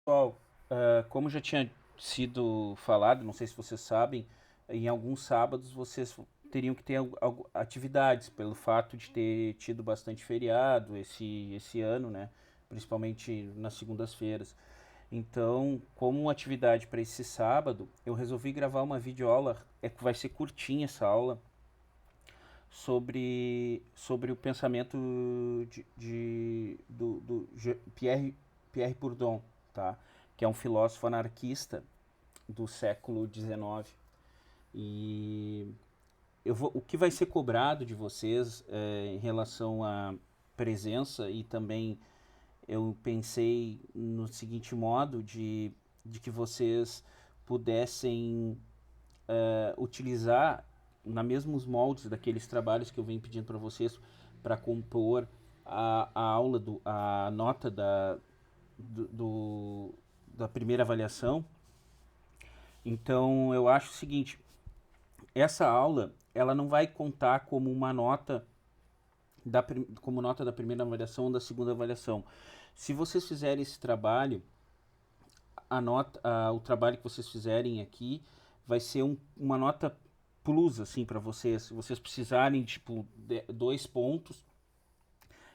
Pessoal, como já tinha sido falado, não sei se vocês sabem, em alguns sábados vocês teriam que ter atividades, pelo fato de ter tido bastante feriado esse ano, né? Principalmente nas segundas-feiras. Então, como atividade para esse sábado, eu resolvi gravar uma videoaula, que vai ser curtinha essa aula, sobre o pensamento do Pierre Bourdieu, tá? Que é um filósofo anarquista do século XIX. E o que vai ser cobrado de vocês em relação à presença, e também eu pensei no seguinte modo de que vocês pudessem utilizar na mesmos moldes daqueles trabalhos que eu venho pedindo para vocês para compor a aula, a nota do, do, da primeira avaliação. Então eu acho o seguinte, essa aula ela não vai contar como uma nota como nota da primeira avaliação ou da segunda avaliação. Se vocês fizerem esse trabalho, o trabalho que vocês fizerem aqui vai ser uma nota plus assim para vocês. Se vocês precisarem tipo 2 pontos,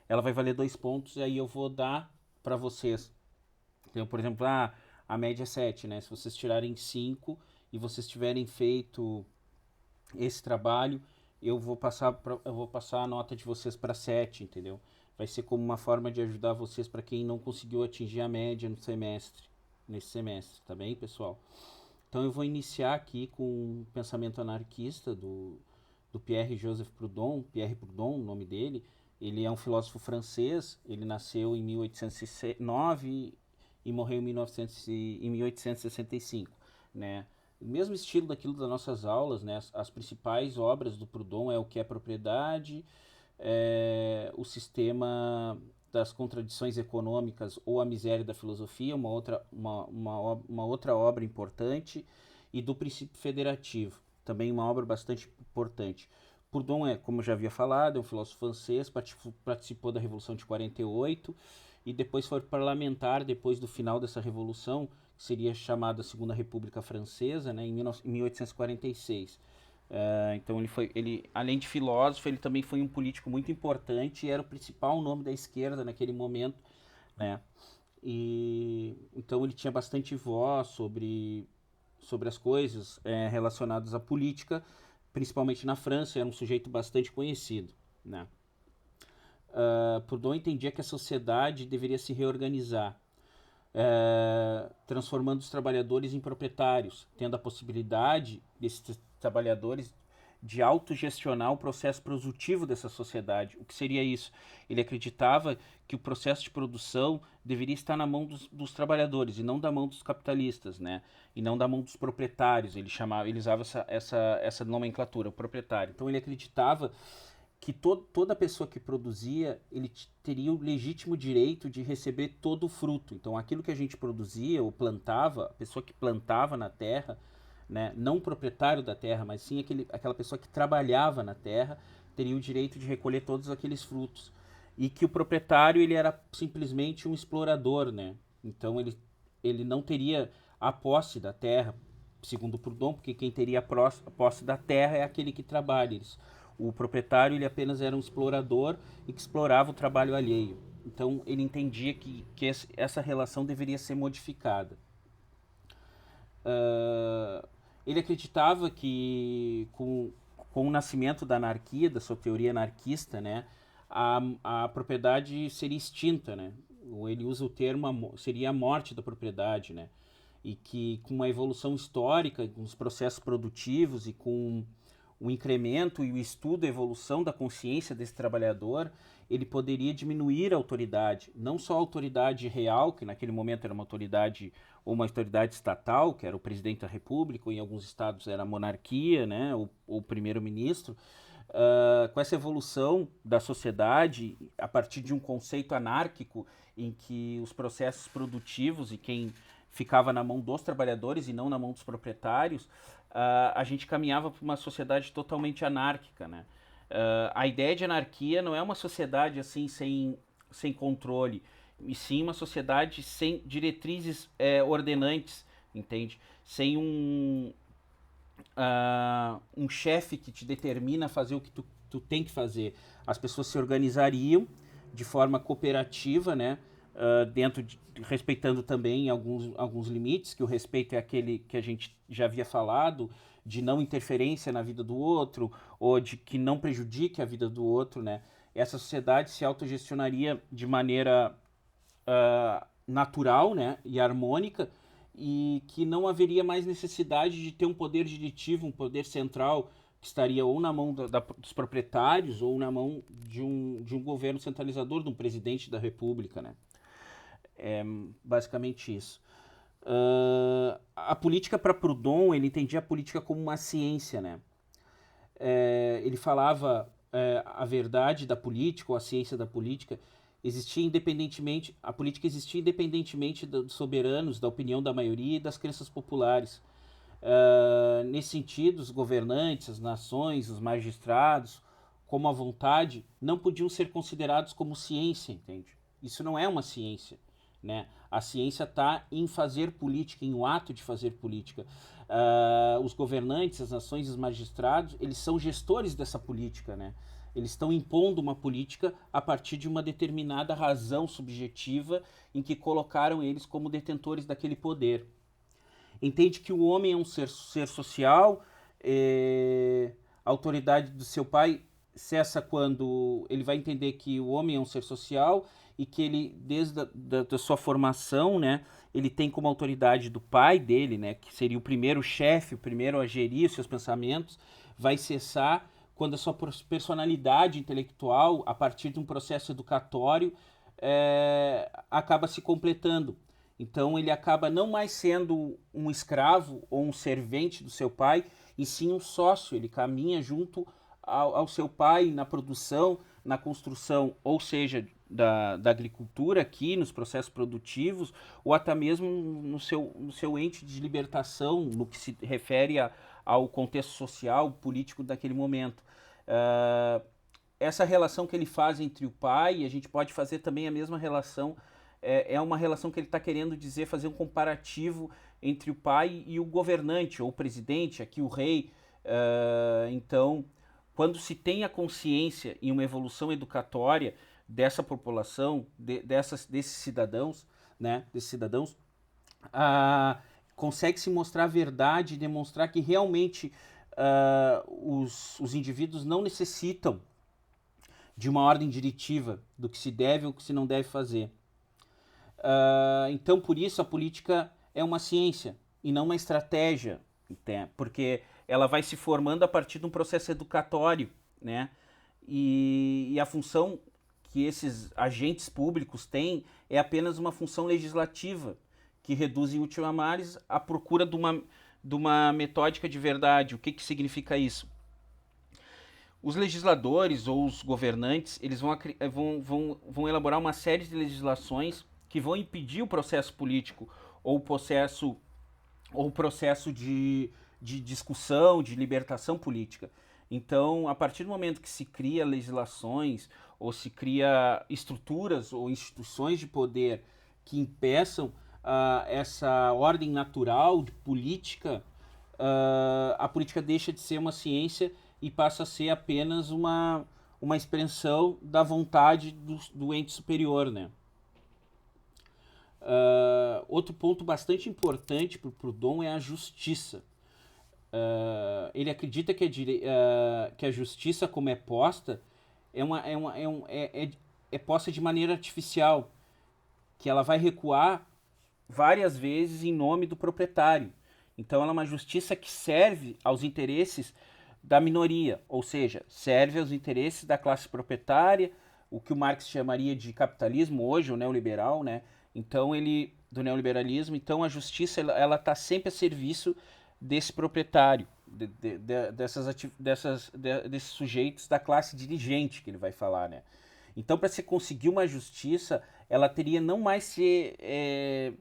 ela vai valer 2 pontos e aí eu vou dar para vocês. Então, por exemplo, a média é 7, né? Se vocês tirarem 5 e vocês tiverem feito esse trabalho, eu vou passar a nota de vocês para 7, entendeu? Vai ser como uma forma de ajudar vocês para quem não conseguiu atingir a média nesse semestre, tá bem, pessoal? Então eu vou iniciar aqui com o pensamento anarquista do Pierre-Joseph Proudhon, Pierre Proudhon, o nome dele. Ele é um filósofo francês, ele nasceu em 1809 e morreu em 1865, né? O mesmo estilo daquilo das nossas aulas, né? As principais obras do Proudhon é o que é propriedade, o sistema das contradições econômicas ou a miséria da filosofia, uma outra obra importante, e do princípio federativo, também uma obra bastante importante. Proudhon como eu já havia falado, é um filósofo francês, participou da Revolução de 48 e depois foi parlamentar depois do final dessa revolução, que seria chamada Segunda República Francesa, né, em 1846. Então ele, além de filósofo, ele também foi um político muito importante e era o principal nome da esquerda naquele momento, né? E então ele tinha bastante voz sobre as coisas relacionadas à política, principalmente na França, era um sujeito bastante conhecido, né? Proudhon entendia que a sociedade deveria se reorganizar, transformando os trabalhadores em proprietários, tendo a possibilidade desses trabalhadores de autogestionar o processo produtivo dessa sociedade. O que seria isso? Ele acreditava que o processo de produção deveria estar na mão dos trabalhadores e não da mão dos capitalistas, né? E não da mão dos proprietários. Ele usava essa nomenclatura, o proprietário. Então ele acreditava que toda pessoa que produzia, ele teria o legítimo direito de receber todo o fruto. Então, aquilo que a gente produzia ou plantava, a pessoa que plantava na terra, né, não o proprietário da terra, mas sim aquela pessoa que trabalhava na terra, teria o direito de recolher todos aqueles frutos. E que o proprietário ele era simplesmente um explorador, né? Então, ele não teria a posse da terra, segundo Proudhon, porque quem teria a posse da terra é aquele que trabalha. O proprietário ele apenas era um explorador e que explorava o trabalho alheio. Então ele entendia que essa relação deveria ser modificada. Uh, Ele acreditava que com o nascimento da anarquia, da sua teoria anarquista, né, a propriedade seria extinta, né? Ele usa o termo seria a morte da propriedade, né? E que com uma evolução histórica, com os processos produtivos e com o incremento e o estudo, a evolução da consciência desse trabalhador, ele poderia diminuir a autoridade, não só a autoridade real, que naquele momento era uma autoridade ou uma autoridade estatal, que era o presidente da república, ou em alguns estados era a monarquia, né, ou o primeiro-ministro. Com essa evolução da sociedade, a partir de um conceito anárquico em que os processos produtivos e quem ficava na mão dos trabalhadores e não na mão dos proprietários, a gente caminhava para uma sociedade totalmente anárquica, né? A ideia de anarquia não é uma sociedade assim sem controle. e sim uma sociedade sem diretrizes ordenantes, entende? Sem um chefe que te determina a fazer o que tu tem que fazer. As pessoas se organizariam de forma cooperativa, né? Respeitando também alguns limites, que o respeito é aquele que a gente já havia falado, de não interferência na vida do outro, ou de que não prejudique a vida do outro, né? Essa sociedade se autogestionaria de maneira natural, né, e harmônica, e que não haveria mais necessidade de ter um poder diretivo, um poder central que estaria ou na mão dos proprietários ou na mão de um governo centralizador, de um presidente da república, né? É basicamente isso. A política para Proudhon, ele entendia a política como uma ciência, né? Ele falava a verdade da política, ou a ciência da política, existia independentemente, a política existia independentemente dos soberanos, da opinião da maioria e das crenças populares. Nesse sentido, os governantes, as nações, os magistrados, como a vontade, não podiam ser considerados como ciência, entende? Isso não é uma ciência, né? A ciência está em fazer política, em o ato de fazer política. Os governantes, as nações, os magistrados, eles são gestores dessa política, né? Eles estão impondo uma política a partir de uma determinada razão subjetiva em que colocaram eles como detentores daquele poder. Entende que o homem é um ser social, a autoridade do seu pai cessa quando ele vai entender que o homem é um ser social e que ele, desde da sua formação, né, ele tem como autoridade do pai dele, né, que seria o primeiro chefe, o primeiro a gerir os seus pensamentos, vai cessar quando a sua personalidade intelectual, a partir de um processo educatório, acaba se completando. Então ele acaba não mais sendo um escravo ou um servente do seu pai, e sim um sócio. Ele caminha junto ao seu pai na produção, na construção, ou seja, da agricultura aqui, nos processos produtivos, ou até mesmo no seu ente de libertação, no que se refere ao contexto social, político daquele momento. Essa relação que ele faz entre o pai, a gente pode fazer também a mesma relação, é uma relação que ele está querendo dizer, fazer um comparativo entre o pai e o governante, ou o presidente, aqui o rei. Então, quando se tem a consciência em uma evolução educatória dessa população, desses cidadãos, né, consegue-se mostrar a verdade e demonstrar que realmente os indivíduos não necessitam de uma ordem diretiva do que se deve ou que se não deve fazer. Então, por isso, a política é uma ciência e não uma estratégia, porque ela vai se formando a partir de um processo educatório, né? E a função que esses agentes públicos têm é apenas uma função legislativa, que reduz, em última análise, a procura de uma metódica de verdade. O que significa isso? Os legisladores ou os governantes, eles vão elaborar uma série de legislações que vão impedir o processo político ou o processo de discussão, de libertação política. Então, a partir do momento que se cria legislações ou se cria estruturas ou instituições de poder que impeçam essa ordem natural de política, a política deixa de ser uma ciência e passa a ser apenas uma expressão da vontade do ente superior, né? Outro ponto bastante importante para o Proudhon é a justiça. Ele acredita que a justiça, como é posta, é posta de maneira artificial, que ela vai recuar várias vezes em nome do proprietário. Então ela é uma justiça que serve aos interesses da minoria, ou seja, serve aos interesses da classe proprietária, o que o Marx chamaria de capitalismo hoje, o neoliberal, né? Então do neoliberalismo, então a justiça ela está sempre a serviço desse proprietário, desses sujeitos da classe dirigente que ele vai falar, né? Então, para se conseguir uma justiça, ela teria não mais ser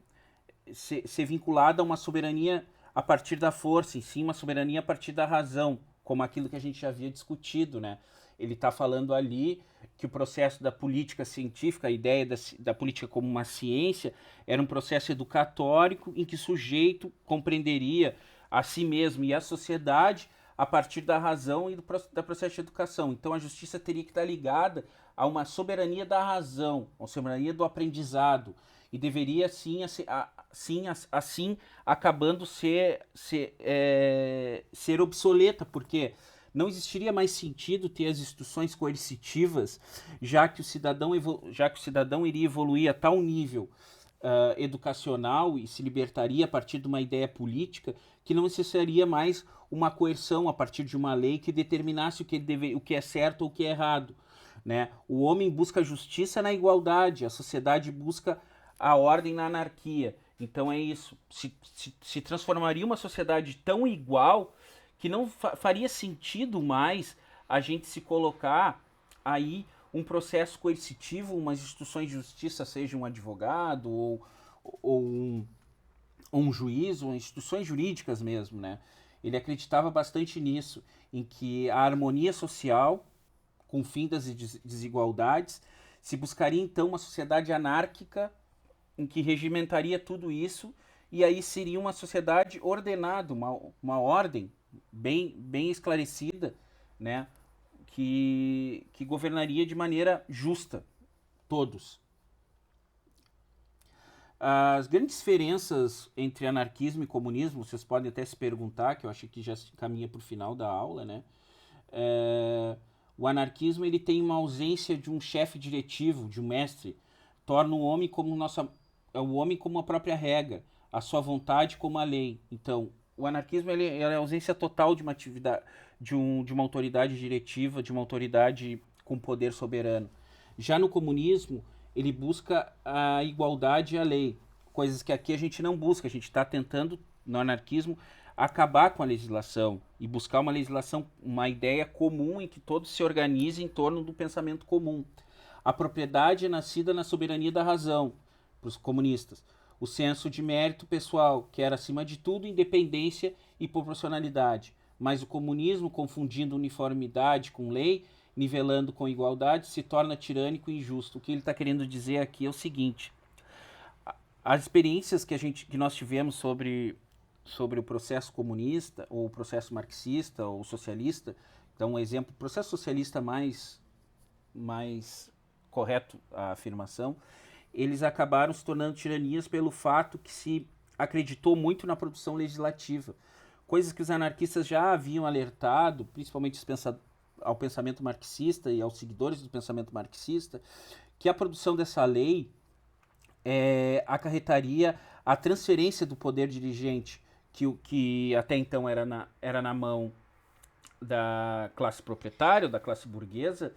vinculada a uma soberania a partir da força, e sim uma soberania a partir da razão, como aquilo que a gente já havia discutido, né? Ele está falando ali que o processo da política científica, a ideia da política como uma ciência, era um processo educatórico em que o sujeito compreenderia a si mesmo e a sociedade a partir da razão e da processo de educação. Então a justiça teria que estar ligada a uma soberania da razão, a uma soberania do aprendizado, e deveria assim acabando ser obsoleta, porque não existiria mais sentido ter as instituições coercitivas, já que o cidadão iria evoluir a tal nível educacional e se libertaria a partir de uma ideia política que não necessitaria mais uma coerção a partir de uma lei que determinasse o que é certo ou o que é errado. Né? O homem busca justiça na igualdade, a sociedade busca a ordem na anarquia. Então é isso. Se transformaria uma sociedade tão igual que não faria sentido mais a gente se colocar aí um processo coercitivo, umas instituições de justiça, seja um advogado ou um juiz, ou instituições jurídicas mesmo, né? Ele acreditava bastante nisso, em que a harmonia social, com o fim das desigualdades, se buscaria então uma sociedade anárquica em que regimentaria tudo isso, e aí seria uma sociedade ordenada, uma ordem bem esclarecida, né? Que governaria de maneira justa todos. As grandes diferenças entre anarquismo e comunismo, vocês podem até se perguntar, que eu acho que já se caminha para o final da aula, né? O anarquismo ele tem uma ausência de um chefe diretivo, de um mestre, torna o homem como a própria regra, a sua vontade como a lei. Então, o anarquismo ele é a ausência total de uma atividade, de uma autoridade diretiva, de uma autoridade com poder soberano. Já no comunismo, ele busca a igualdade e a lei, coisas que aqui a gente não busca. A gente está tentando, no anarquismo, acabar com a legislação e buscar uma legislação, uma ideia comum em que todos se organizem em torno do pensamento comum. A propriedade é nascida na soberania da razão, para os comunistas. O senso de mérito pessoal, que era acima de tudo independência e proporcionalidade. Mas o comunismo, confundindo uniformidade com lei, nivelando com igualdade, se torna tirânico e injusto. O que ele está querendo dizer aqui é o seguinte: as experiências que nós tivemos sobre o processo comunista, ou o processo marxista, ou socialista, então um exemplo, o processo socialista mais correto a afirmação, eles acabaram se tornando tiranias pelo fato que se acreditou muito na produção legislativa. Coisas que os anarquistas já haviam alertado, principalmente ao pensamento marxista e aos seguidores do pensamento marxista, que a produção dessa lei acarretaria a transferência do poder dirigente, que até então era na mão da classe proprietária, da classe burguesa,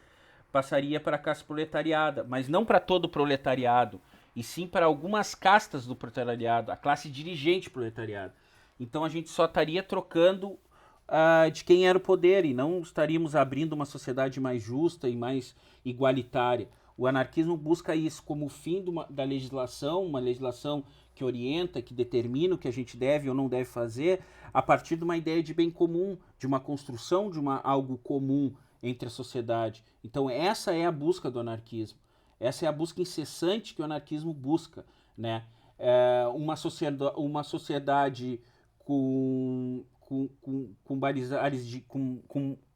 passaria para a classe proletariada, mas não para todo o proletariado, e sim para algumas castas do proletariado, a classe dirigente proletariado. Então a gente só estaria trocando de quem era o poder, e não estaríamos abrindo uma sociedade mais justa e mais igualitária. O anarquismo busca isso como fim da legislação, uma legislação que orienta, que determina o que a gente deve ou não deve fazer, a partir de uma ideia de bem comum, de uma construção de algo comum entre a sociedade. Então essa é a busca do anarquismo. Essa é a busca incessante que o anarquismo busca, né? Uma sociedade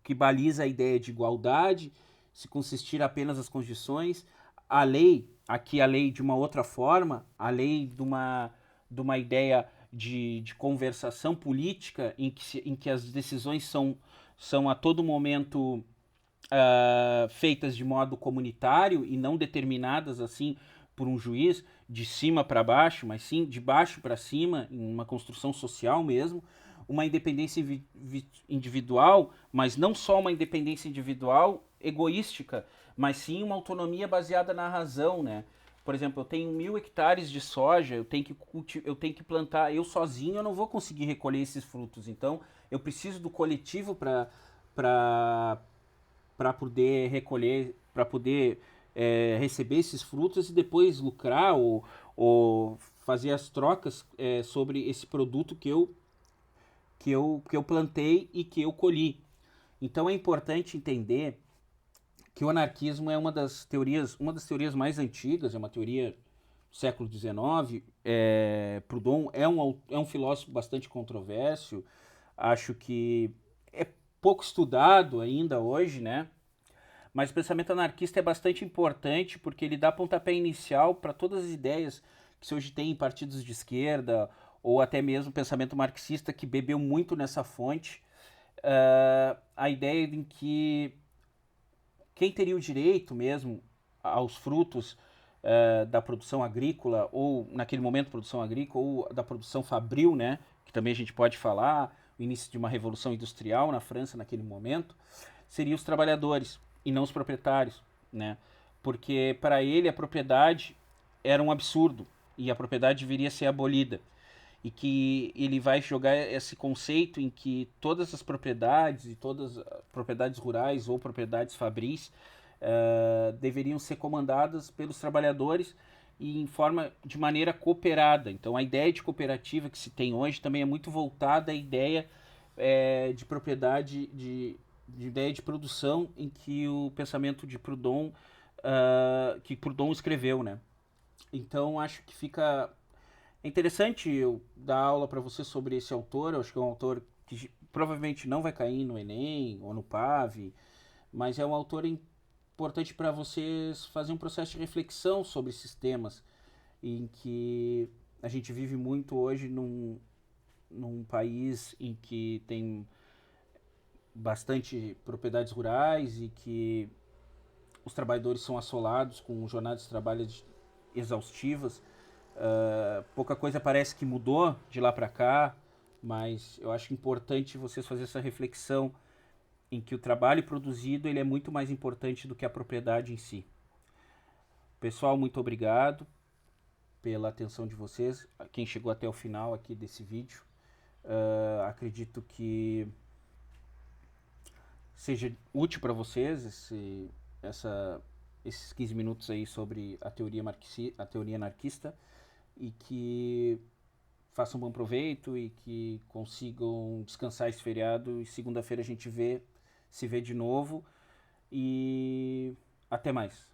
que baliza a ideia de igualdade, se consistir apenas nas condições. A lei, aqui a lei de uma outra forma, a lei de uma ideia de conversação política em que as decisões são a todo momento feitas de modo comunitário e não determinadas assim por um juiz de cima para baixo, mas sim de baixo para cima, em uma construção social mesmo, uma independência individual, mas não só uma independência individual egoística, mas sim uma autonomia baseada na razão, né? Por exemplo, eu tenho 1000 hectares de soja, eu tenho que plantar, eu sozinho eu não vou conseguir recolher esses frutos, então eu preciso do coletivo para poder recolher, para poder receber esses frutos e depois lucrar ou fazer as trocas sobre esse produto que eu plantei e que eu colhi. Então é importante entender que o anarquismo é uma das teorias mais antigas, é uma teoria do século XIX. Proudhon é um filósofo bastante controverso, acho que é pouco estudado ainda hoje, né? Mas o pensamento anarquista é bastante importante porque ele dá pontapé inicial para todas as ideias que se hoje tem em partidos de esquerda ou até mesmo o pensamento marxista que bebeu muito nessa fonte. A ideia em que quem teria o direito mesmo aos frutos da produção agrícola, ou naquele momento produção agrícola, ou da produção fabril, né, que também a gente pode falar, o início de uma revolução industrial na França naquele momento, seriam os trabalhadores e não os proprietários, né? Porque para ele a propriedade era um absurdo e a propriedade deveria ser abolida. E que ele vai jogar esse conceito em que todas as propriedades, e todas as propriedades rurais ou propriedades fabris, deveriam ser comandadas pelos trabalhadores e de maneira cooperada. Então a ideia de cooperativa que se tem hoje também é muito voltada à ideia de propriedade, de ideia de produção em que o pensamento de Proudhon, que Proudhon escreveu, né? Então acho que fica interessante eu dar aula para você sobre esse autor. Eu acho que é um autor que provavelmente não vai cair no Enem ou no PAV, mas é um autor importante para vocês fazer um processo de reflexão sobre esses temas em que a gente vive muito hoje num país em que tem bastante propriedades rurais e que os trabalhadores são assolados com jornadas de trabalho exaustivas. Pouca coisa parece que mudou de lá para cá, mas eu acho importante vocês fazerem essa reflexão em que o trabalho produzido ele é muito mais importante do que a propriedade em si. Pessoal, muito obrigado pela atenção de vocês, quem chegou até o final aqui desse vídeo. Acredito que seja útil para vocês esses 15 minutos aí sobre a teoria anarquista, e que façam um bom proveito e que consigam descansar esse feriado, e segunda-feira a gente se vê de novo, e até mais.